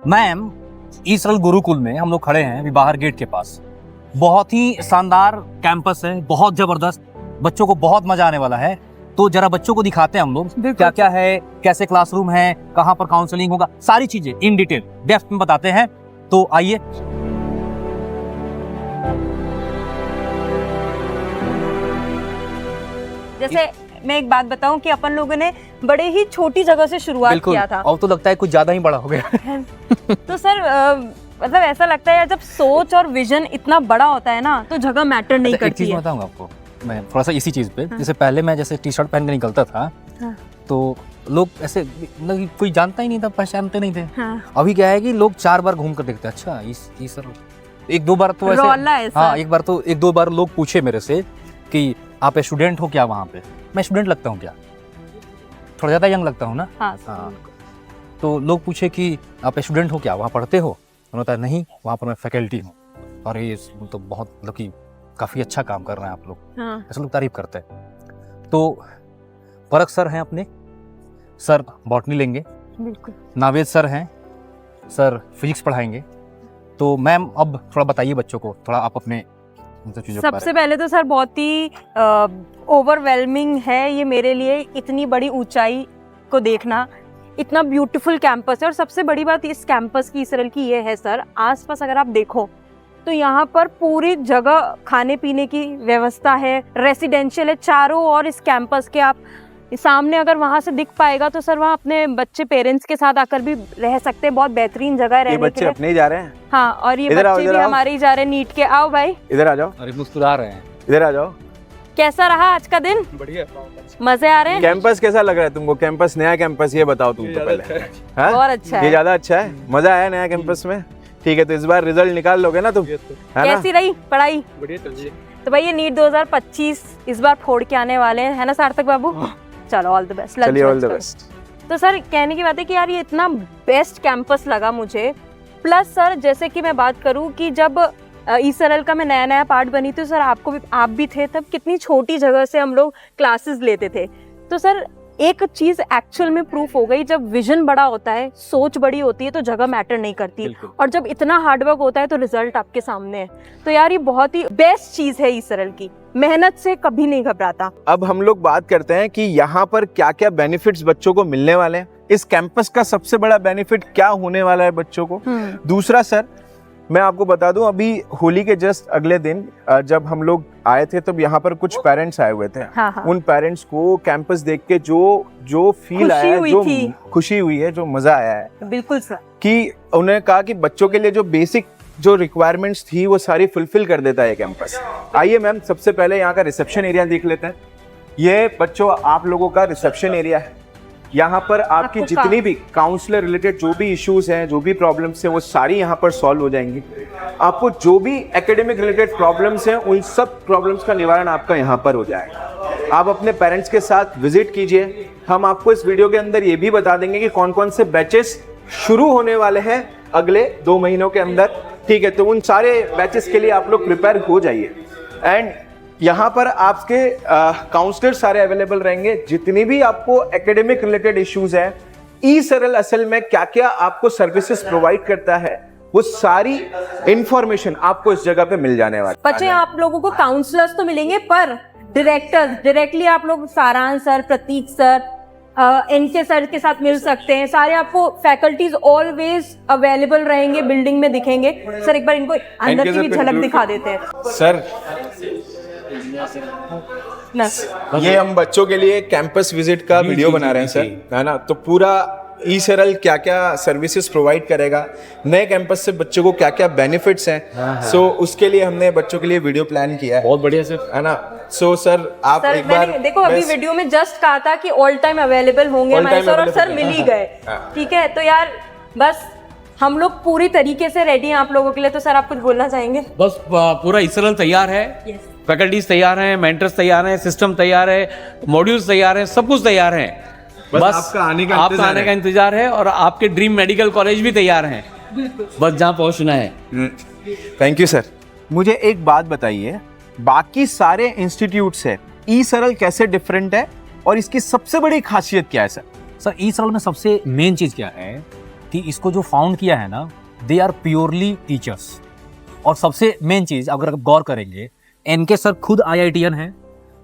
Ma'am, ई सरल गुरुकुल में हम लोग खड़े हैं अभी बाहर गेट के पास। बहुत ही शानदार कैंपस है, बहुत जबरदस्त, बच्चों को बहुत मजा आने वाला है। तो जरा बच्चों को दिखाते हैं हम लोग क्या क्या है, कैसे क्लासरूम है, कहाँ पर काउंसलिंग होगा, सारी चीजें इन डिटेल डेप्थ में बताते हैं। तो आइए। जैसे मैं एक बात बताऊं कि अपन लोगों ने बड़े ही छोटी जगह से शुरुआत किया था। अब तो लगता है कुछ ज्यादा ही बड़ा हो गया। तो सर मतलब ऐसा लगता है जब सोच और विजन इतना बड़ा होता है ना तो जगह मैटर नहीं एक करती चीज है। बताऊंगा आपको मैं थोड़ा सा इसी चीज पे। जैसे पहले मैं जैसे टी शर्ट पहन के निकलता था तो लोग ऐसे मतलब कोई जानता ही नहीं था, पहचानते नहीं थे। अभी क्या है कि लोग 4 बार घूम कर देखते हैं, अच्छा इस सर एक दो बार तो ऐसे, हाँ एक दो बार लोग पूछे मेरे से कि आप स्टूडेंट हो क्या वहाँ पे। मैं स्टूडेंट लगता हूँ क्या? थोड़ा ज्यादा यंग लगता हूँ ना। हाँ। तो लोग पूछे कि आप स्टूडेंट हो क्या, वहाँ पढ़ते हो? उन्होंने बताया नहीं, वहाँ पर मैं फैकल्टी हूँ। और ये तो बहुत मतलब कि काफ़ी अच्छा काम कर रहे हैं आप लोग। ऐसे लोग तारीफ करते हैं। तो परख सर हैं अपने, सर बॉटनी लेंगे, बिल्कुल। नावेद सर हैं, सर फिजिक्स पढ़ाएंगे। तो मैम अब थोड़ा बताइए बच्चों को, थोड़ा आप अपने सबसे पहले तो सर बहुत ही ओवरवेलमिंग है ये मेरे लिए, इतनी बड़ी ऊंचाई को देखना, इतना ब्यूटीफुल कैंपस है। और सबसे बड़ी बात इस कैंपस की, सरल की ये है सर, आसपास अगर आप देखो तो यहाँ पर पूरी जगह खाने पीने की व्यवस्था है, रेसिडेंशियल है चारों ओर इस कैंपस के। आप सामने अगर वहाँ से दिख पाएगा तो सर वहाँ अपने बच्चे पेरेंट्स के साथ आकर भी रह सकते हैं, बहुत बेहतरीन जगह है रहने के लिए। बच्चे अपने ही जा रहे हैं। हाँ, और ये बच्चे भी हमारे ही जा रहे हैं नीट के। आओ भाई, इधर आ जाओ। अरे मुस्कुरा रहे हैं, इधर आ जाओ। कैसा रहा आज का दिन? बढ़िया, मजे आ रहे हैं? कैंपस कैसा लग रहा है तुमको? कैंपस, नया कैंपस, ये बताओ तुम तो पहले। बहुत अच्छा है। ये ज्यादा अच्छा है, मजा आया नया कैंपस में? ठीक है, तो इस बार रिजल्ट निकाल लोगे ना तुम, है ना? कैसी रही पढ़ाई? बढ़िया चल रही है। तो भाई ये नीट 2025 इस बार फोड़ के आने वाले हैं, है ना सार्थक बाबू? चलो ऑल द बेस्ट। चलिए ऑल द बेस्ट। तो सर कहने की बात है कि यार ये इतना बेस्ट कैंपस लगा मुझे। प्लस सर जैसे कि मैं बात करूं कि जब ई सरल का मैं नया पार्ट बनी थी सर, आप भी थे तब, कितनी छोटी जगह से हम लोग क्लासेस लेते थे। तो सर एक चीज एक्चुअल में प्रूफ हो गई, जब विजन बड़ा होता है, सोच बड़ी होती है तो जगह मैटर नहीं करती। और जब इतना हार्डवर्क होता है तो रिजल्ट आपके सामने है। तो यार ये बहुत ही बेस्ट चीज है ई सरल की, मेहनत से कभी नहीं घबराता। अब हम लोग बात करते हैं कि यहाँ पर क्या क्या बेनिफिट्स बच्चों को मिलने वाले हैं। इस कैंपस का सबसे बड़ा बेनिफिट क्या होने वाला है बच्चों को? दूसरा सर, मैं आपको बता दूं, अभी होली के जस्ट अगले दिन जब हम लोग आए थे तब यहाँ पर कुछ पेरेंट्स आए हुए थे। हाँ। उन पेरेंट्स को कैंपस देख के जो फील आया है, जो खुशी हुई है, जो मजा आया है, बिल्कुल सर, कि उन्होंने कहा कि बच्चों के लिए जो बेसिक जो रिक्वायरमेंट्स थी वो सारी फुलफिल कर देता है ये कैंपस। आइए मैम, सबसे पहले यहाँ का रिसेप्शन एरिया देख लेते हैं। ये बच्चों आप लोगों का रिसेप्शन एरिया है। यहाँ पर आपकी जितनी भी काउंसलर रिलेटेड जो भी इश्यूज हैं, जो भी प्रॉब्लम्स हैं, वो सारी यहाँ पर सॉल्व हो जाएंगी। आपको जो भी एकेडमिक रिलेटेड प्रॉब्लम्स हैं, उन सब प्रॉब्लम्स का निवारण आपका यहाँ पर हो जाएगा। आप अपने पेरेंट्स के साथ विजिट कीजिए। हम आपको इस वीडियो के अंदर ये भी बता देंगे कि कौन कौन से बैचेस शुरू होने वाले हैं अगले 2 महीनों के अंदर। ठीक है, तो उन सारे बैचेस के लिए आप लोग प्रिपेयर हो जाइए। एंड यहाँ पर आपके काउंसलर सारे अवेलेबल रहेंगे। जितनी भी आपको एकेडमिक रिलेटेड इश्यूज है, ई सरल असल में क्या क्या आपको सर्विसेज प्रोवाइड करता है, वो सारी इंफॉर्मेशन आपको इस जगह पे मिल जाने वाली। बच्चे आप लोगों को काउंसलर्स तो मिलेंगे, पर डायरेक्टर्स डायरेक्टली आप लोग सारांश सर, प्रतीक सर, एनके सर के साथ मिल सकते हैं। सारे आपको फैकल्टीज ऑलवेज अवेलेबल रहेंगे, बिल्डिंग में दिखेंगे। सर एक बार इनको अंदर की भी झलक दिखा देते हैं सर। ये हम बच्चों के लिए कैंपस विजिट का वीडियो बना रहे हैं सर, है ना? तो पूरा ई सरल क्या क्या सर्विसेज प्रोवाइड करेगा, नए कैंपस से बच्चों को क्या क्या बेनिफिट्स हैं, सो उसके लिए हमने बच्चों के लिए वीडियो प्लान किया है। बहुत बढ़िया सर, है ना? सो सर आप एक बार देखो, अभी वीडियो में जस्ट कहा था कि ऑल टाइम अवेलेबल होंगे हमारे सर, और सर मिल ही गए। ठीक है, तो यार बस हम लोग पूरी तरीके से रेडी हैं आप लोगों के लिए। तो सर आप कुछ बोलना चाहेंगे? बस पूरा ई सरल तैयार है, फैकल्टीज तैयार हैं, मेंटर्स तैयार हैं, सिस्टम तैयार है, मॉड्यूल्स तैयार हैं, सब कुछ तैयार है। बस आपका आने का इंतजार है, और आपके ड्रीम मेडिकल कॉलेज भी तैयार हैं, बस जहाँ पहुँचना है। Thank you sir. मुझे एक बात बताइए, बाकी सारे इंस्टीट्यूट से ई सरल कैसे डिफरेंट है और इसकी सबसे बड़ी खासियत क्या है सर? सर ई सरल में सबसे मेन चीज क्या है कि इसको जो फाउंड किया है ना, दे आर प्योरली टीचर्स। और सबसे मेन चीज़ अगर आप गौर करेंगे, इनके सर खुद IITian हैं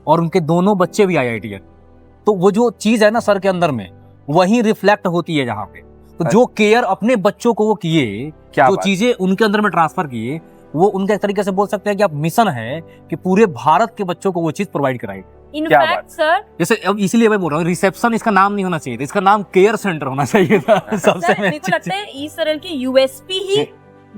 और उनके दोनों बच्चे भी IITian। तो वो जो चीज़ है ना सर के अंदर में, वही रिफ्लेक्ट होती है यहाँ पे। तो जो केयर अपने बच्चों को वो किए, जो चीज़ें उनके अंदर में ट्रांसफर किए, वो उनका एक तरीके से बोल सकते हैं कि आप मिशन है कि पूरे भारत के बच्चों को वो चीज़ प्रोवाइड कराई। इनफैक्ट सर, जैसे अब इसीलिए मैं बोल रहा हूँ, रिसेप्शन इसका नाम नहीं होना चाहिए था, इसका नाम केयर सेंटर होना चाहिए था। सबसे मेरे को लगता है ई-सरल की USP ही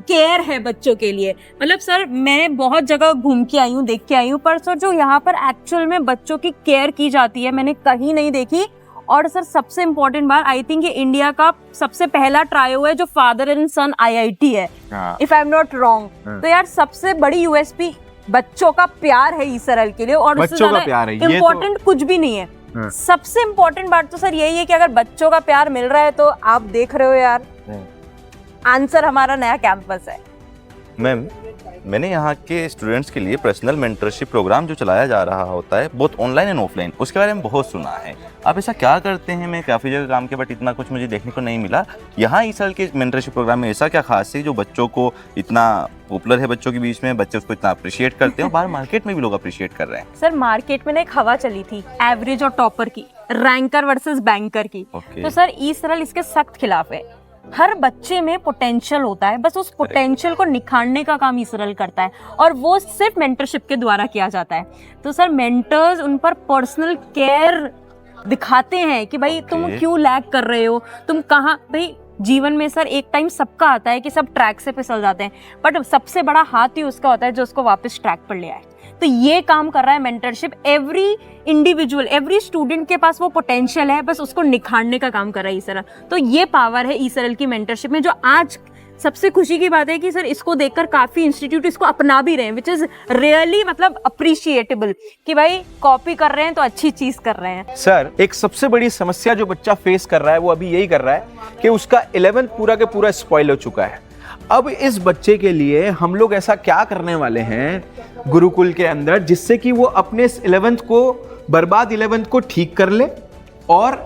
केयर है बच्चों के लिए। मतलब सर मैं बहुत जगह घूम के आई हूँ, देख के आई हूँ, पर सर जो यहाँ पर एक्चुअल में बच्चों की केयर की जाती है मैंने कहीं नहीं देखी। और सर सबसे इम्पोर्टेंट बात, आई थिंक ये इंडिया का सबसे पहला ट्रायो है जो फादर एंड सन IIT है, if I am not wrong. तो यार सबसे बड़ी USP बच्चों का प्यार है ई-सरल के लिए, और उससे ज्यादा इम्पोर्टेंट कुछ भी नहीं है। सबसे इम्पोर्टेंट बात तो सर यही है कि अगर बच्चों का प्यार मिल रहा है तो आप देख रहे हो यार, आंसर हमारा नया कैंपस है। मैम, मैंने यहाँ के स्टूडेंट्स के लिए पर्सनल मेंटरशिप प्रोग्राम जो चलाया जा रहा होता है, बोथ ऑनलाइन एंड ऑफलाइन, उसके बारे में बहुत सुना है। आप ऐसा क्या करते हैं? मैं काफ़ी जगह काम किया बट इतना कुछ मुझे देखने को नहीं मिला। यहाँ ई-सरल के मेंटरशिप प्रोग्राम में ऐसा क्या खास है जो बच्चों को इतना पॉपुलर है, बच्चों के बीच में, बच्चे उसको इतना अप्रिशिएट करते हैं और बाहर मार्केट में भी लोग अप्रिशिएट कर रहे हैं? सर मार्केट में ना एक हवा चली थी एवरेज और टॉपर की, रैंकर वर्सेस बैंकर की। तो सर ई-सरल इसके सख्त खिलाफ है। हर बच्चे में पोटेंशियल होता है, बस उस पोटेंशियल को निखारने का काम ई-सरल करता है, और वो सिर्फ मेंटरशिप के द्वारा किया जाता है। तो सर मेंटर्स उन पर पर्सनल केयर दिखाते हैं कि भाई तुम क्यों लैग कर रहे हो, तुम कहाँ। भाई जीवन में सर एक टाइम सबका आता है कि सब ट्रैक से फिसल जाते हैं, बट सबसे बड़ा हाथ ही उसका होता है जो उसको वापस ट्रैक पर ले आए। तो ये काम कर रहा है mentorship. Every individual, every student के पास वो पोटेंशियल है, बस उसको निखारने का काम कर रहा है ई-सरल। तो ये पावर है ई-सरल की मेंटरशिप में, जो आज सबसे खुशी की बात है कि सर इसको देखकर काफी इंस्टीट्यूट इसको अपना भी रहे हैं, विच इज रियली मतलब अप्रिशिएटेबल कि भाई कॉपी कर रहे हैं तो अच्छी चीज कर रहे हैं। सर एक सबसे बड़ी समस्या जो बच्चा फेस कर रहा है वो अभी यही कर रहा है कि उसका 11th पूरा के पूरा स्पॉइल हो चुका है। अब इस बच्चे के लिए हम लोग ऐसा क्या करने वाले हैं गुरुकुल के अंदर जिससे कि वो अपने 11th को, बर्बाद 11th को ठीक कर ले, और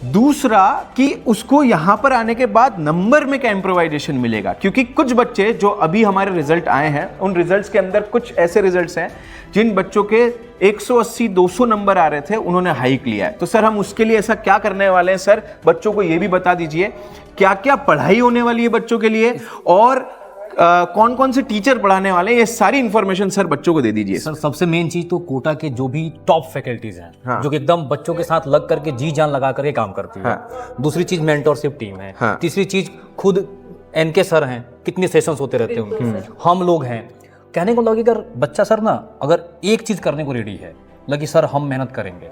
दूसरा कि उसको यहाँ पर आने के बाद नंबर में क्या इम्प्रोवाइजेशन मिलेगा। क्योंकि कुछ बच्चे जो अभी हमारे रिजल्ट आए हैं, उन रिजल्ट्स के अंदर कुछ ऐसे रिजल्ट्स हैं जिन बच्चों के 180-200 नंबर आ रहे थे, उन्होंने हाइक लिया है। तो सर हम उसके लिए ऐसा क्या करने वाले हैं? सर बच्चों को ये भी बता दीजिए क्या क्या पढ़ाई होने वाली है बच्चों के लिए, और कौन कौन से टीचर पढ़ाने वाले हैं, ये सारी इंफॉर्मेशन सर बच्चों को दे दीजिए। सर सबसे मेन चीज तो कोटा के जो भी टॉप फैकल्टीज हैं, हाँ, जो कि एकदम बच्चों के साथ लग करके जी जान लगा करके काम करती है। हाँ, दूसरी चीज मेंटरशिप टीम है। हाँ, तीसरी चीज खुद एनके सर हैं, कितने सेशंस होते रहते हैं उनके, हम लोग हैं। कहने को लगे अगर बच्चा सर ना अगर एक चीज करने को रेडी है, लगी सर हम मेहनत करेंगे,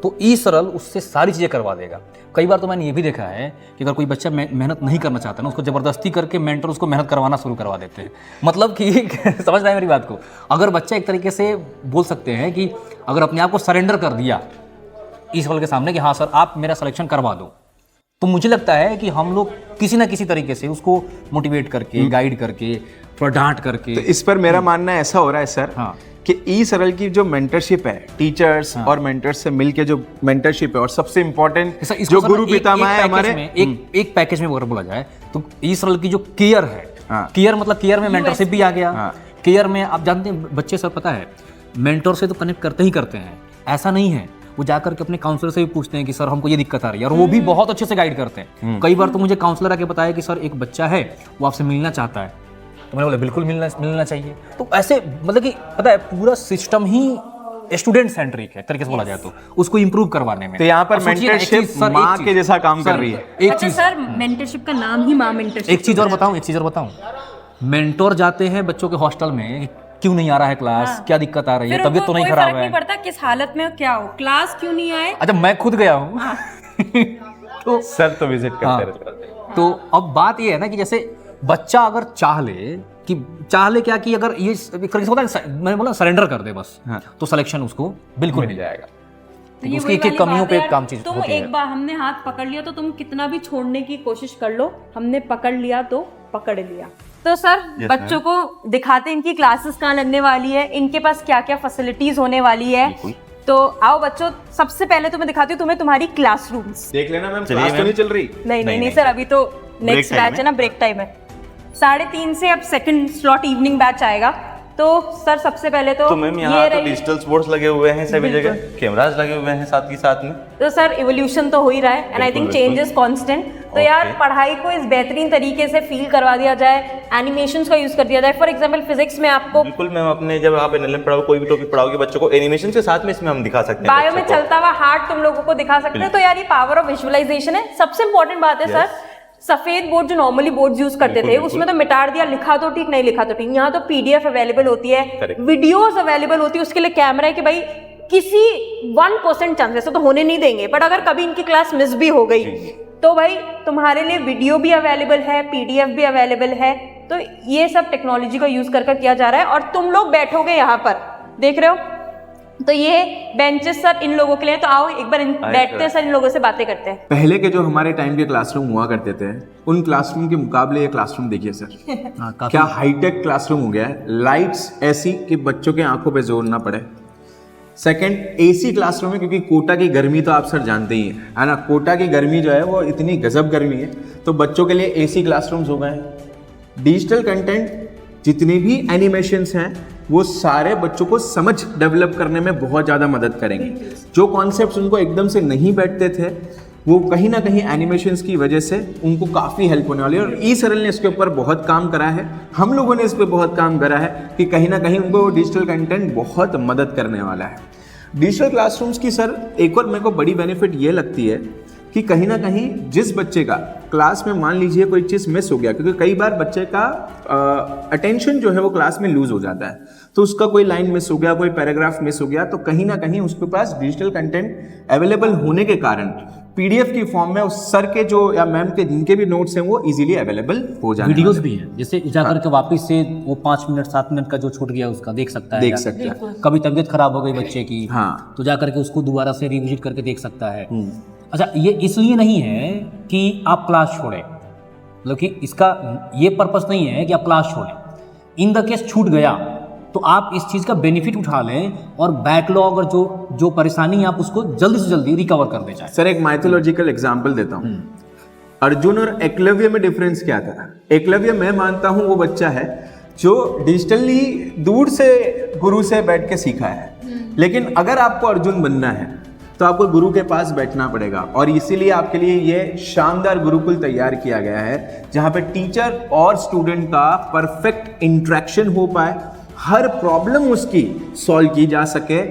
तो ई-सरल उससे सारी चीज़ें करवा देगा। कई बार तो मैंने ये भी देखा है कि अगर कोई बच्चा मेहनत नहीं करना चाहता ना, उसको ज़बरदस्ती करके मेंटर उसको मेहनत करवाना शुरू करवा देते हैं। मतलब कि समझ रहे हैं मेरी बात को? अगर बच्चा एक तरीके से बोल सकते हैं कि अगर अपने आप को सरेंडर कर दिया ई-सरल के सामने कि हाँ सर आप मेरा सिलेक्शन करवा दो, तो मुझे लगता है कि हम लोग किसी ना किसी तरीके से उसको मोटिवेट करके, गाइड करके, थोड़ा डांट करके। तो इस पर मेरा मानना ऐसा हो रहा है सर, हाँ, कि ई-सरल की जो मेंटरशिप है, टीचर्स और मेंटर्स से मिलके जो मेंटरशिप है, और सबसे इम्पोर्टेंट जो गुरु पितामह है हमारे, एक पैकेज में अगर बोला जाए तो ई-सरल की जो केयर है, केयर मतलब केयर में मेंटरशिप भी आ गया। केयर में आप जानते हैं बच्चे सर पता है मेंटर से तो कनेक्ट करते ही करते हैं, ऐसा नहीं है, वो जाकर के अपने काउंसलर से भी पूछते हैं कि सर हमको ये दिक्कत आ रही है, और वो भी बहुत अच्छे से गाइड करते हैं। कई बार तो मुझे काउंसलर आके बताया कि सर एक बच्चा है वो आपसे मिलना चाहता है, तो मैंने बोला बिल्कुल मिलना चाहिए। तो ऐसे मतलब कि पता है पूरा सिस्टम ही स्टूडेंट सेंट्रिक है तरीके से बोला जाए तो, उसको इंप्रूव करवाने में। तो यहाँ पर मेंटरशिप माँ के जैसा काम कर रही है। एक चीज सर, मेंटरशिप का नाम ही माँ मेंटरशिप। एक चीज और बताऊं, मेंटोर जाते हैं बच्चों के हॉस्टल में, क्यों नहीं आ रहा है क्लास, हाँ, क्या दिक्कत आ रही है, तबीयत तो नहीं खराब है, नहीं पड़ता किस हालत में क्या हो, क्लास क्यों नहीं आए। अच्छा मैं खुद गया हूँ। हाँ। तो सर तो विजिट करते रहते हैं। तो अब बात ये है ना कि जैसे बच्चा अगर चाह ले क्या कि अगर ये मैंने बोला सरेंडर कर दे बस, हाँ, तो सिलेक्शन उसको बिल्कुल मिल जाएगा। तो उसकी एक कमियों पे काम चीज तुम एक बार हमने हाथ पकड़ लिया तो तुम कितना भी छोड़ने की कोशिश कर लो, हमने पकड़ लिया तो पकड़ लिया। तो सर बच्चों को दिखाते इनकी क्लासेस कहाँ लगने वाली है, इनके पास क्या क्या फैसिलिटीज होने वाली है, तो आओ बच्चों, सबसे पहले तो मैं दिखाती हूँ तुम्हें तुम्हारी क्लासरूम्स। देख लेना मैम, चलिए क्लास तो मैम। नहीं चल रही। नहीं सर, अभी तो नेक्स्ट time बैच है ना, ब्रेक टाइम है। 3:30 से अब सेकंड स्लॉट इवनिंग बैच आएगा। तो सर सबसे पहले तो मैम ये यहाँ तो रही, डिजिटल बोर्ड्स लगे हुए हैं सभी बिल्कुल। जगह, कैमरास लगे हुए हैं साथ ही साथ में। तो सर इवोल्यूशन तो हो ही रहा है एंड आई थिंक बिल्कुल, चेंज इज कांस्टेंट। तो यार Okay. पढ़ाई को इस बेहतरीन तरीके से फील करवा दिया जाए, एनिमेशंस का यूज कर दिया जाए। फॉर एग्जांपल फिजिक्स में आपको बिल्कुल मैम, अपने जब आप एनएलएम पढ़ाओ, कोई भी टॉपिक पढ़ाओगे बच्चों को, एनिमेशन के साथ में इसमें हम दिखा सकते हैं बायो में बच्चों को। चलता हुआ हार्ट तुम लोगों को दिखा सकते हो। तो यार ये पावर ऑफ विजुअलाइजेशन है। सबसे इंपॉर्टेंट बात है सर, सफेद बोर्ड जो नॉर्मली बोर्ड यूज करते थे बिल्कुल, उसमें तो मिटा दिया, लिखा तो ठीक, नहीं लिखा तो ठीक। यहाँ तो पीडीएफ अवेलेबल होती है, Correct. वीडियोस अवेलेबल होती है। उसके लिए कैमरा है कि भाई किसी 1% चांस, ऐसा तो होने नहीं देंगे, बट अगर कभी इनकी क्लास मिस भी हो गई तो भाई तुम्हारे लिए वीडियो भी अवेलेबल है, पीडीएफ भी अवेलेबल है। तो ये सब टेक्नोलॉजी का यूज कर किया जा रहा है और तुम लोग बैठोगे यहाँ पर, देख रहे हो। तो ये बेंचेस सर इन लोगों के लिए। तो आओ एक बार बैठते हैं सर, इन लोगों से बातें करते हैं। पहले के जो हमारे टाइम के क्लासरूम हुआ करते थे, उन क्लासरूम के मुकाबले ये क्लासरूम देखिए सर, क्या हाईटेक क्लासरूम हो गया है। लाइट्स ऐसी कि बच्चों के आंखों पे जोर ना पड़े। सेकंड, एसी क्लासरूम है, क्योंकि कोटा की गर्मी तो आप सर जानते ही हैं, है ना। कोटा की गर्मी जो है वो इतनी गजब गर्मी है, तो बच्चों के लिए एसी क्लासरूम्स हो गए हैं। डिजिटल कंटेंट, जितने भी एनिमेशंस हैं वो सारे बच्चों को समझ डेवलप करने में बहुत ज़्यादा मदद करेंगे। जो कॉन्सेप्ट्स उनको एकदम से नहीं बैठते थे, वो कहीं ना कहीं एनिमेशंस की वजह से उनको काफ़ी हेल्प होने वाली है। और ई सरल ने इसके ऊपर बहुत काम करा है, हम लोगों ने इस पर बहुत काम करा है कि कहीं ना कहीं उनको डिजिटल कंटेंट बहुत मदद करने वाला है। डिजिटल क्लासरूम्स की सर एक और मेरे को बड़ी बेनिफिट ये लगती है कि कहीं ना कहीं जिस बच्चे का क्लास में मान लीजिए कोई चीज़ मिस हो गया, क्योंकि कई बार बच्चे का अटेंशन जो है वो क्लास में लूज हो जाता है, तो उसका कोई लाइन मिस हो गया, कोई पैराग्राफ मिस हो गया, तो कहीं ना कहीं उसके पास डिजिटल कंटेंट अवेलेबल होने के कारण पीडीएफ की फॉर्म में उस सर के जो या मैम के जिनके भी नोट्स हैं वो इजीली अवेलेबल हो जाने वीडियोस वाले भी हैं, जैसे जाकर के वापस से वो 5 मिनट 7 मिनट का जो छूट गया उसका देख सकता है, देख सकते हैं। कभी तबीयत खराब हो गई बच्चे की, हाँ। तो जाकर के उसको दोबारा से रिविजिट करके देख सकता है। अच्छा, ये इसलिए नहीं है कि आप क्लास छोड़ें, मतलब कि इसका ये पर्पस नहीं है कि आप क्लास छोड़ें। इन द केस छूट गया तो आप इस चीज़ का बेनिफिट उठा लें और बैकलॉग और जो परेशानी है आप उसको जल्दी से जल्दी रिकवर कर दे जाए। सर एक माइथोलॉजिकल एग्जांपल देता हूँ। अर्जुन और एकलव्य में डिफरेंस क्या था? एकलव्य मैं मानता हूँ वो बच्चा है जो डिजिटली दूर से गुरु से बैठ के सीखा है, लेकिन अगर आपको अर्जुन बनना है तो आपको गुरु के पास बैठना पड़ेगा। और इसीलिए आपके लिए ये शानदार गुरुकुल तैयार किया गया है, जहाँ पे टीचर और स्टूडेंट का परफेक्ट इंटरेक्शन हो पाए, हर प्रॉब्लम उसकी सॉल्व की जा सके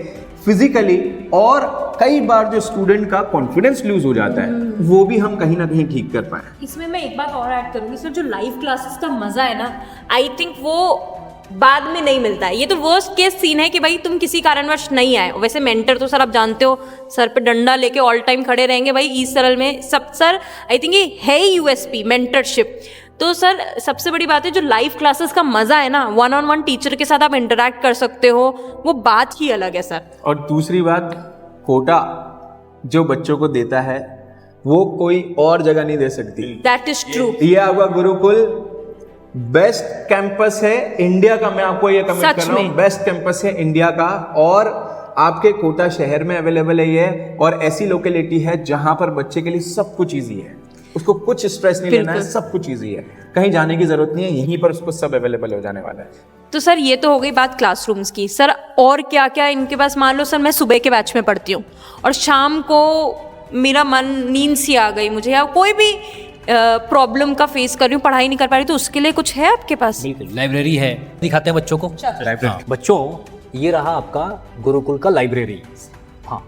फिजिकली, और कई बार जो स्टूडेंट का कॉन्फिडेंस लूज हो जाता है वो भी हम कहीं ना कहीं ठीक कर पाए। इसमें मैं एक बात और ऐड करूंगी सर, जो लाइव क्लासेस का मजा है ना, आई थिंक वो बाद में नहीं मिलता है। ये तो वर्स्ट केस सीन है कि भाई तुम किसी कारणवश नहीं आए। वैसे मेंटर तो सर आप जानते हो, सर पे डंडा लेके ऑल टाइम खड़े रहेंगे भाई। ई सरल में सब सर आई थिंक ये है ही यूएसपी, मेंटरशिप। तो सर सबसे बड़ी बात है जो लाइव क्लासेस का मजा है ना, 1-on-1 टीचर के साथ आप इंटरेक्ट कर सकते हो, वो बात ही अलग है सर। और दूसरी बात, कोटा जो बच्चों को देता है वो कोई और जगह नहीं दे सकती। That is true. ये आपका गुरुकुल बेस्ट कैंपस है इंडिया का, मैं आपको ये कमेंट कर रहा हूँ, बेस्ट कैंपस है इंडिया का। और आपके कोटा शहर में अवेलेबल है ये, और ऐसी लोकेलिटी है जहां पर बच्चे के लिए सब कुछ इजी है, उसको कुछ स्ट्रेस नहीं लेना है, सब कुछ इजी है, कहीं जाने की जरूरत नहीं है, यहीं पर उसको सब अवेलेबल हो जाने वाला है। तो सर ये तो हो गई बात क्लासरूम्स की। सर और क्या क्या इनके पास? मान लो सर मैं सुबह के बैच में पढ़ती हूँ और शाम को मेरा मन, नींद सी आ गई मुझे, या कोई भी प्रॉब्लम का फेस कर रही हूँ, पढ़ाई नहीं कर पा रही, तो उसके लिए कुछ है आपके पास? बिल्कुल, लाइब्रेरी है, दिखाते हैं बच्चों को। हाँ, बच्चों ये रहा आपका गुरुकुल का लाइब्रेरी। हाँ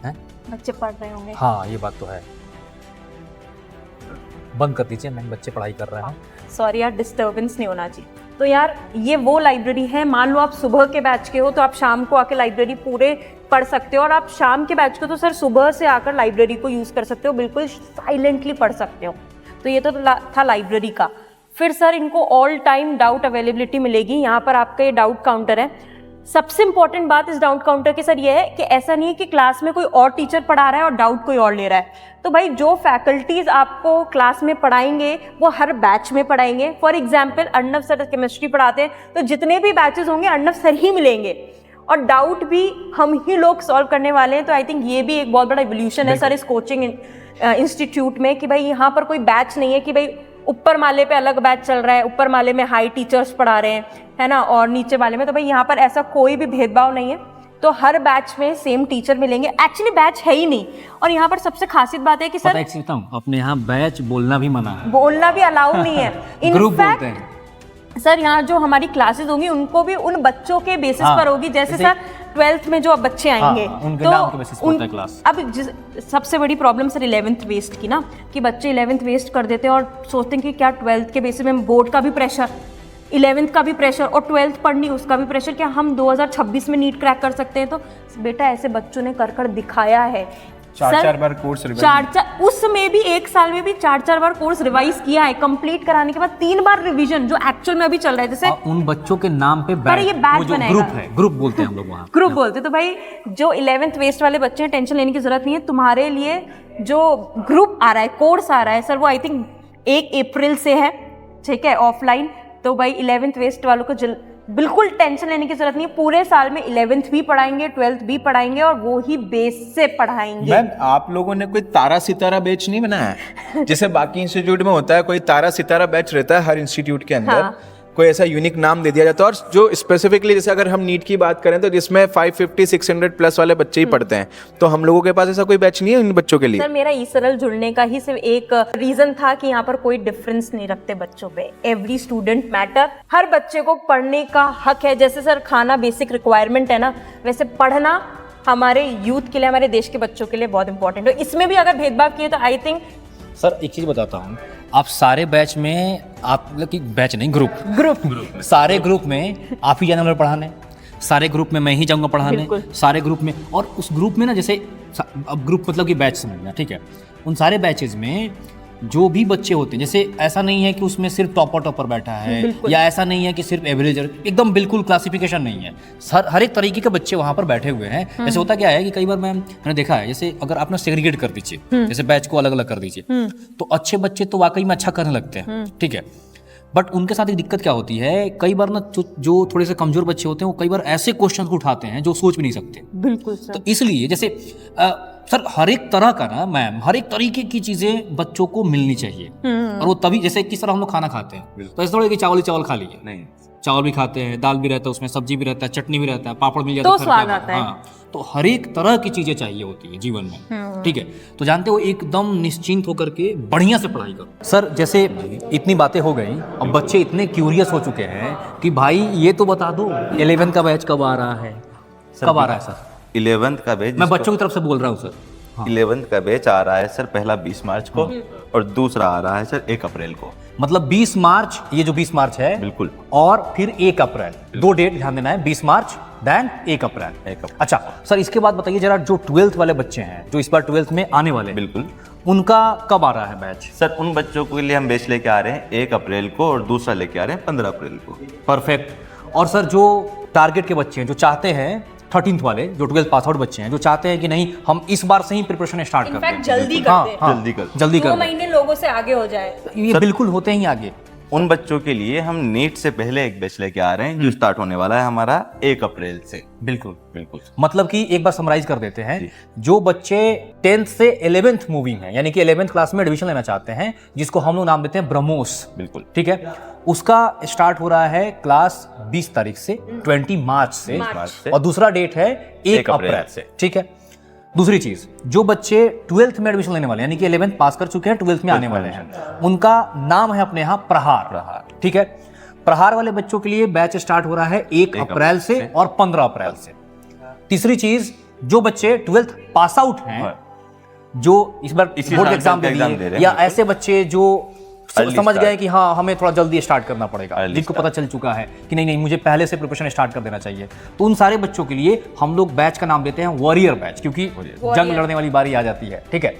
है, बच्चे पढ़ रहे होंगे। हाँ ये बात तो है, बंद कर दीजिए, मैं बच्चे पढ़ाई कर रहे हैं। सॉरी यार, डिस्टर्बेंस नहीं होना चाहिए। तो यार ये वो लाइब्रेरी है, मान लो आप सुबह के बैच के हो तो आप शाम को आके लाइब्रेरी पूरे पढ़ सकते हो, और आप शाम के बैच को तो सर सुबह से आकर लाइब्रेरी को यूज़ कर सकते हो, बिल्कुल साइलेंटली पढ़ सकते हो। तो ये तो था लाइब्रेरी का। फिर सर इनको ऑल टाइम डाउट अवेलेबिलिटी मिलेगी। यहाँ पर आपका ये डाउट काउंटर है। सबसे इंपॉर्टेंट बात इस डाउट काउंटर के सर ये है कि ऐसा नहीं है कि क्लास में कोई और टीचर पढ़ा रहा है और डाउट कोई और ले रहा है। तो भाई जो फैकल्टीज आपको क्लास में पढ़ाएंगे वो हर बैच में पढ़ाएंगे। For example Arnav sir chemistry पढ़ाते हैं तो जितने भी बैचेस होंगे अर्णव सर ही मिलेंगे, और डाउट भी हम ही लोग सॉल्व करने वाले हैं। तो आई थिंक ये भी एक बहुत बड़ा इवोल्यूशन है सर इस कोचिंग इंस्टीट्यूट में कि भाई यहाँ पर कोई बैच नहीं है कि भाई ऊपर माले पे अलग बैच चल रहा है, ऊपर माले में हाई टीचर्स पढ़ा रहे हैं, है ना, और नीचे वाले में, तो भाई यहाँ पर ऐसा कोई भी भेदभाव नहीं है। तो हर बैच में सेम टीचर मिलेंगे, एक्चुअली बैच है ही नहीं। और यहाँ पर सबसे खासियत बात है कि सर अपने यहाँ बैच बोलना भी मना है, बोलना भी अलाउ नहीं है। ग्रुप बोलते हैं सर यहाँ जो हमारी क्लासेस होंगी उनको भी उन बच्चों के बेसिस पर होगी, जैसे सर 12th में जो अब बच्चे आएंगे उनके नाम के बेसिस पर होता है क्लास। अब सबसे बड़ी प्रॉब्लम सर 11th वेस्ट की ना, कि बच्चे 11th वेस्ट कर देते हैं और सोचते हैं कि क्या 12th के बेसिस में बोर्ड का भी प्रेशर, 11th का भी प्रेशर और 12th पढ़नी उसका भी प्रेशर, क्या हम 2026 में नीट क्रैक कर सकते हैं? तो बेटा ऐसे बच्चों ने कर दिखाया है। चार बार कोर्स उसमें भी एक साल में भी 4 बार कोर्स रिवाइज किया है, कंप्लीट कराने के बाद 3 बार रिवीजन, जो एक्चुअल में अभी चल रहा है। जैसे उन बच्चों के नाम पे ये बैच बनाएगा, ग्रुप है, ग्रुप बोलते हैं हम लोग वहाँ, ग्रुप बोलते हैं। तो भाई जो 11th वेस्ट वाले बच्चे हैं, टेंशन लेने की जरूरत नहीं है। तुम्हारे लिए जो ग्रुप आ रहा है, कोर्स आ रहा है सर, वो आई थिंक 1 अप्रैल से है, ठीक है, ऑफलाइन। तो भाई 11th वेस्ट वालों को बिल्कुल टेंशन लेने की जरूरत नहीं है। पूरे साल में 11th भी पढ़ाएंगे, 12th भी पढ़ाएंगे और वो ही बेस से पढ़ाएंगे। मैम आप लोगों ने कोई तारा सितारा बैच नहीं बनाया है जैसे बाकी इंस्टीट्यूट में होता है, कोई तारा सितारा बैच रहता है हर इंस्टीट्यूट के अंदर। हाँ। कोई ऐसा यूनिक नाम दे दिया जाता है, और जो स्पेसिफिकली जैसे अगर हम नीट की बात करें तो जिसमें 550-600 प्लस वाले बच्चे ही पढ़ते हैं, तो हम लोगों के पास ऐसा कोई बैच नहीं है इन बच्चों के लिए। सर मेरा ई-सरल जुड़ने का ही सिर्फ एक रीजन था कि यहाँ पर कोई डिफरेंस नहीं रखते बच्चों पे, एवरी स्टूडेंट मैटर, हर बच्चे को पढ़ने का हक है। जैसे सर खाना बेसिक रिक्वायरमेंट है ना, वैसे पढ़ना हमारे यूथ के लिए, हमारे देश के बच्चों के लिए बहुत इंपॉर्टेंट है। इसमें भी अगर भेदभाव किए तो आई थिंक सर एक चीज बताता हूँ, आप सारे बैच में, आप मतलब कि बैच नहीं, ग्रुप सारे ग्रुप में आप ही जाना वाले पढ़ाने, सारे ग्रुप में मैं ही जाऊंगा पढ़ाने, सारे ग्रुप में। और उस ग्रुप में ना, जैसे अब ग्रुप मतलब कि बैच समझना, ठीक है, उन सारे बैचेज में जो भी बच्चे होते हैं, जैसे ऐसा नहीं है कि उसमें सिर्फ टॉपर बैठा है, या ऐसा नहीं है कि सिर्फ एवरेज, एकदम बिल्कुल क्लासिफिकेशन नहीं है। हर एक तरीके के बच्चे वहाँ पर बैठे हुए हैं। जैसे होता क्या है कि कई बार मैंने देखा है, जैसे अगर आप ना सेग्रीगेट कर दीजिए, जैसे बैच को अलग अलग कर दीजिए, तो अच्छे बच्चे तो वाकई में अच्छा करने लगते हैं, ठीक है, बट उनके साथ एक दिक्कत क्या होती है, कई बार ना जो थोड़े से कमजोर बच्चे होते हैं वो कई बार ऐसे क्वेश्चन को उठाते हैं जो सोच भी नहीं सकते। बिल्कुल सर। तो इसलिए जैसे सर हर एक तरह का ना मैम, हर एक तरीके की चीजें बच्चों को मिलनी चाहिए। और वो तभी, जैसे किस तरह हम लोग खाना खाते हैं, तो ऐसा थोड़ा कि चावल ही चावल खा लिए, नहीं, चावल भी खाते हैं, दाल भी रहता है उसमें, सब्जी भी रहता है, चटनी भी रहता है, पापड़ मिल जाता है, तो स्वाद आता है। हाँ, तो हर एक तरह की चीजें चाहिए होती है जीवन में, ठीक है। तो जानते हो, एकदम निश्चिंत होकर के बढ़िया से पढ़ाई करो। सर जैसे इतनी बातें हो गई, अब बच्चे इतने क्यूरियस हो चुके हैं कि भाई ये तो बता दो 11th का बैच कब आ रहा है, कब आ रहा है सर? 11th का बैच, मैं बच्चों की तरफ से बोल रहा हूँ सर। 11th का बैच आ रहा है सर पहला 20 मार्च को, और दूसरा आ रहा है सर 1 अप्रैल को। मतलब 20 मार्च, ये जो 20 मार्च है, बिल्कुल, और फिर 1 अप्रैल, 2 डेट ध्यान देना है, 20 मार्च देन 1 अप्रैल। अच्छा सर, इसके बाद बताइए जरा, जो 12th वाले बच्चे हैं, जो इस बार 12th में आने वाले हैं, बिल्कुल, उनका कब आ रहा है बैच? सर उन बच्चों के लिए हम बैच लेके आ रहे हैं 1 अप्रैल को, और दूसरा लेके आ रहे हैं 15 अप्रैल को। परफेक्ट। और सर जो टारगेट के बच्चे हैं, जो चाहते हैं 13th वाले, जो 12th पास आउट बच्चे हैं, जो चाहते हैं कि नहीं हम इस बार से ही प्रिपरेशन स्टार्ट कर दें, इनफैक्ट जल्दी कर दें, जल्दी कर 2 महीने लोगों से आगे हो जाए, ये बिल्कुल होते ही आगे। उन बच्चों के लिए हम नीट से पहले एक बैच लेके आ रहे हैं, जो स्टार्ट होने वाला है हमारा 1 अप्रैल से। बिल्कुल बिल्कुल, मतलब कि एक बार समराइज कर देते हैं, जो बच्चे 10th से 11th मूविंग है, यानी कि 11th क्लास में एडमिशन लेना चाहते हैं, जिसको हम लोग नाम देते हैं ब्रह्मोस, बिल्कुल, ठीक है, उसका स्टार्ट हो रहा है क्लास 20 तारीख से, 20 मार्च से, और दूसरा डेट है 1 अप्रैल से, ठीक है। दूसरी चीज, जो बच्चे 12th में एडमिशन लेने वाले हैं, यानी कि 11th पास कर चुके हैं, 12th में आने वाले हैं, उनका नाम है अपने यहाँ प्रहार, ठीक है। प्रहार वाले बच्चों के लिए बैच स्टार्ट हो रहा है 1 अप्रैल से और 15 अप्रैल से। तीसरी चीज, जो बच्चे 12th पास आउट हैं, जो इस बार बोर्ड एग्जाम दे रहे हैं, या ऐसे बच्चे जो समझ गए कि हाँ हमें थोड़ा जल्दी स्टार्ट करना पड़ेगा, जिनको पता चल चुका है कि नहीं मुझे पहले से प्रिपरेशन स्टार्ट कर देना चाहिए, तो उन सारे बच्चों के लिए हम लोग बैच का नाम देते हैं वॉरियर बैच, क्योंकि जंग लड़ने वाली बारी आ जाती है, ठीक है।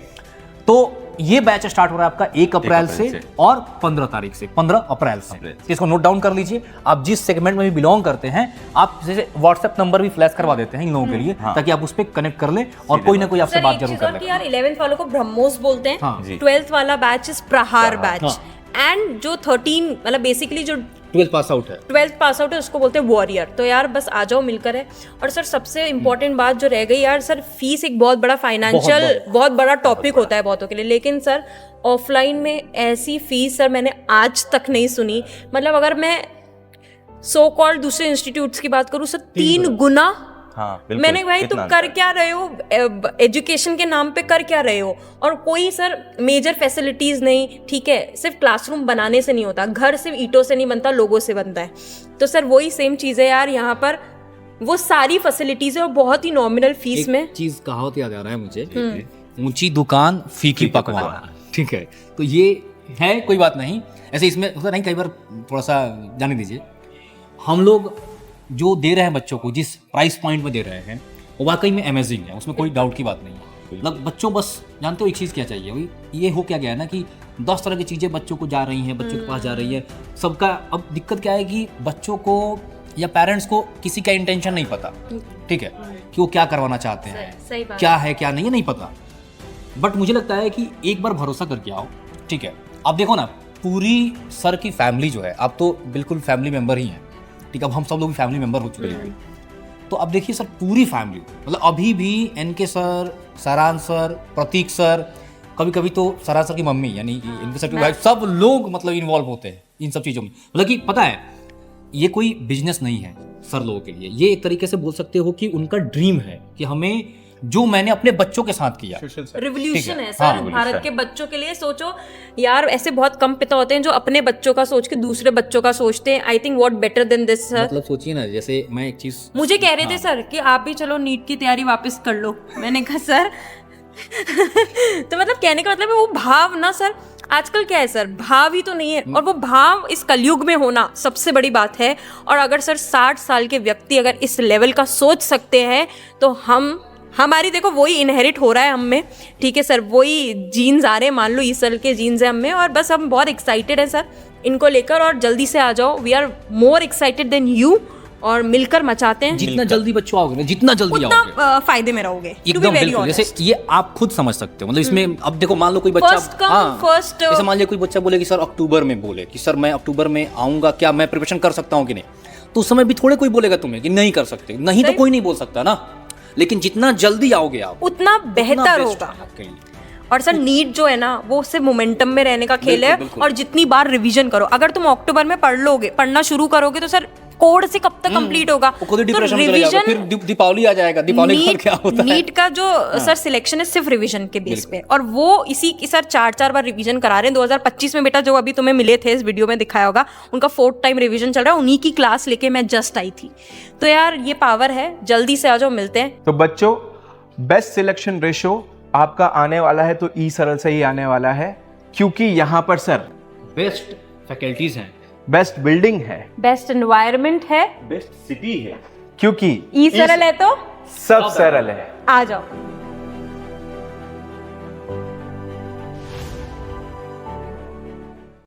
तो ये बैच स्टार्ट हो रहा है आपका 1 अप्रैल से और 15 तारीख से, 15 अप्रैल से। इसको नोट डाउन कर लीजिए। आप जिस सेगमेंट में भी बिलोंग करते हैं, आप जैसे व्हाट्सएप नंबर भी फ्लैश करवा देते हैं इन लोगों के लिए, ताकि आप उस पर कनेक्ट कर लें और कोई ना कोई आपसे बात जरूर कर ले। यार 11th वालों को ब्रह्मोस बोलते हैं, 12th वाला बैच इज प्रहार बैच, एंड जो 13 मतलब बेसिकली जो 12th पास आउट है, 12th पास आउट है, उसको बोलते हैं वॉरियर। तो यार बस आ जाओ, मिलकर है। और सर सबसे इम्पोर्टेंट बात जो रह गई यार, सर फीस एक बहुत बड़ा फाइनेंशियल बहुत बड़ा टॉपिक होता है बहुतों के लिए, लेकिन सर ऑफलाइन में ऐसी फीस सर मैंने आज तक नहीं सुनी। मतलब अगर मैं सो कॉल्ड दूसरे इंस्टीट्यूट्स की बात करूँ सर 3 गुना। हाँ, बिल्कुल, मैंने भाई तुम इतना कर क्या रहे हो, एजुकेशन के नाम पे कर क्या रहे हो? और कोई सर मेजर फैसिलिटीज नहीं, ठीक है, सिर्फ क्लासरूम बनाने से नहीं होता, घर सिर्फ ईंटों से नहीं बनता, लोगों से बनता है। तो सर वही सेम चीज़ है यार, यहाँ पर वो सारी फैसिलिटीज है और बहुत ही नॉमिनल फीस में। चीज कहावत याद आ रहा है मुझे, ऊंची दुकान फीकी पकवान, ठीक है। तो ये है, कोई बात नहीं, ऐसे इसमें होता नहीं, कई बार थोड़ा सा जाने दीजिए। हम लोग जो दे रहे हैं बच्चों को, जिस प्राइस पॉइंट में दे रहे हैं, वो वाकई में अमेजिंग है, उसमें कोई डाउट की बात नहीं है। मतलब बच्चों बस जानते हो एक चीज़ क्या चाहिए, वही ये हो क्या गया है ना कि 10 तरह की चीज़ें बच्चों को जा रही हैं, बच्चों के पास जा रही है सबका। अब दिक्कत क्या है कि बच्चों को या पेरेंट्स को किसी का इंटेंशन नहीं पता, ठीक है, कि वो क्या करवाना चाहते हैं, सही बात, क्या है क्या नहीं है नहीं पता। बट मुझे लगता है कि एक बार भरोसा करके आओ, ठीक है। अब देखो ना, पूरी सर की फैमिली जो है, आप तो बिल्कुल फैमिली मेंबर ही हैं, ठीक है। अब हम सब लोग भी फैमिली मेंबर हो चुके हैं। तो अब देखिए सर, पूरी फैमिली, मतलब अभी भी एनके सर, सरान सर, प्रतीक सर, कभी कभी तो सरान सर की मम्मी यानी कि इनके सर की वाइफ, सब लोग मतलब इन्वॉल्व होते हैं इन सब चीज़ों में। मतलब कि पता है, ये कोई बिजनेस नहीं है सर लोगों के लिए, ये एक तरीके से बोल सकते हो कि उनका ड्रीम है कि हमें जो मैंने अपने बच्चों के साथ किया, रिवोल्यूशन है सर। हाँ, भारत के बच्चों के लिए सोचो यार, ऐसे बहुत कम पिता होते हैं जो अपने बच्चों का सोच के दूसरे बच्चों का सोचते हैं। I think what better than this sir. मतलब सोचिए ना, जैसे मैं एक चीज मुझे कह रहे थे सर कि आप भी चलो नीट की तैयारी वापस कर लो, मैंने कहा सर तो मतलब कहने का मतलब है वो भाव ना सर, आजकल क्या है सर, भाव ही तो नहीं है, और वो भाव इस कलयुग में होना सबसे बड़ी बात है। और अगर सर 60 साल के व्यक्ति अगर इस लेवल का सोच सकते हैं तो हमारी देखो वही इनहेरिट हो रहा है हम में, ठीक है सर, वही जीन्स आ रहे हैं, मान लो ईसल के जीन्स हैं हम में, और बस हम बहुत एक्साइटेड हैं सर इनको लेकर। और जल्दी से आ जाओ, we are more excited then you, और मिलकर मचाते हैं। जितना जल्दी बच्चों आओगे ना, जितना जल्दी आओगे उतना फायदे में रहोगे। एकदम बिल्कुल, जैसे ये आप खुद समझ सकते हो। मतलब इसमें अब देखो, मान लो कोई बच्चा फर्स्ट जैसे मान लिया कोई बच्चा बोले कि सर अक्टूबर में, बोले कि सर मैं अक्टूबर में आऊंगा, क्या मैं प्रिपरेशन कर सकता हूँ कि नहीं, तो उस समय भी थोड़े कोई बोलेगा तुम्हें कि नहीं कर सकते, नहीं तो कोई नहीं बोल सकता ना। लेकिन जितना जल्दी आओगे आप उतना बेहतर होगा आपके लिए। और सर नीट जो है ना, वो सिर्फ मोमेंटम में रहने का खेल है। और जितनी बार रिवीजन करो, अगर तुम अक्टूबर में पढ़ना शुरू करोगे तो सर कोड से कब तक कंप्लीट होगा? खुद ही डिप्रेशन में चले जाओगे, फिर दीपावली आ जाएगा, दीपावली के बाद क्या होता है, नीट का जो सर सिलेक्शन है सिर्फ रिवीजन के बेस पे, और वो इसी की सर 4 बार रिवीजन करा रहे हैं। 2025 में बेटा जो अभी तुम्हें मिले थे, इस वीडियो में दिखाया होगा, उनका 4th टाइम रिवीजन चल रहा है, उन्हीं की क्लास लेके मैं जस्ट आई थी। तो यार ये पावर है, जल्दी से आ जाओ, मिलते हैं। तो बच्चों, बेस्ट सिलेक्शन रेशो आपका आने वाला है तो ई सरल से ही आने वाला है, क्योंकि यहाँ पर सर बेस्ट फैकल्टीज हैं, बेस्ट बिल्डिंग है, बेस्ट एनवायरनमेंट है, बेस्ट सिटी है, क्योंकि ई सरल है तो सब सरल है। आ जाओ।